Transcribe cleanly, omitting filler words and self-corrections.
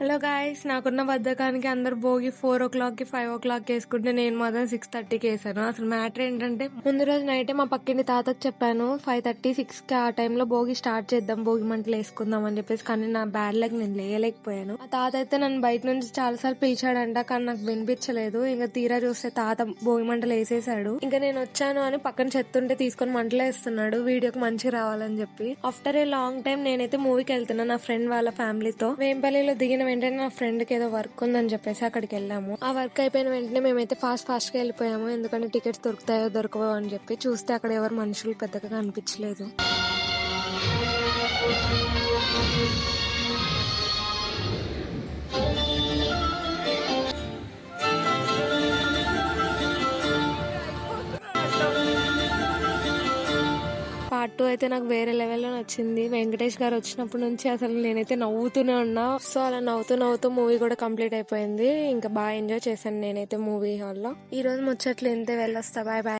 Hello guys, నాకున్న బద్ధకానికి అందరు Bhogi 4 o'clock కి 5 o'clock వేసుకుంటే నేను మాత్రం 6:30కి వేసాను. అసలు మ్యాటర్ ఏంటంటే ముందు రోజు నైటే మా పక్కింటి తాతకు చెప్పాను 5:30-6కి ఆ టైంలో భోగి స్టార్ట్ చేద్దాం, భోగి మంటలు వేసుకుందాం అని చెప్పేసి. కానీ నా బ్యాడ్ లక్ నేను లేయలేకపోయాను. ఆ తాత అయితే నన్ను బయట నుంచి చాలా సార్లు పిలిచాడంట, కానీ నాకు వినిపించలేదు. ఇంకా తీరా చూస్తే తాత భోగి మంటలు వేసేసాడు. ఇంకా నేను వచ్చాను అని పక్కన చెత్తుంటే తీసుకొని మంటలు వేస్తున్నాడు, వీడియోకి మంచిగా రావాలని చెప్పి. ఆఫ్టర్ ఏ లాంగ్ టైం నేనైతే మూవీకి వెళ్తున్నా నా ఫ్రెండ్ వాళ్ళ ఫ్యామిలీతో. వేంపల్లిలో దిగిన వెంటనే నా ఫ్రెండ్ కి ఏదో వర్క్ ఉందని చెప్పేసి అక్కడికి వెళ్ళాము. ఆ వర్క్ అయిపోయిన వెంటనే మేమైతే ఫాస్ట్ గా వెళ్ళిపోయాము, ఎందుకంటే టికెట్స్ దొరుకుతాయో దొరకవో అని చెప్పి. చూస్తే అక్కడ ఎవరు మనుషులు పెద్దగా కనిపించలేదు. పార్ట్ 2 అయితే నాకు వేరే లెవెల్లో నచ్చింది. వెంకటేష్ గారు వచ్చినప్పటి నుంచి అసలు నేనైతే నవ్వుతూనే ఉన్నా. సో అలా నవ్వుతూ మూవీ కూడా కంప్లీట్ అయిపోయింది. ఇంకా బాగా ఎంజాయ్ చేశాను నేనైతే మూవీ హాల్లో. ఈ రోజు ముచ్చట్లు ఇంతే, వెళ్ళొస్తా. Bye bye.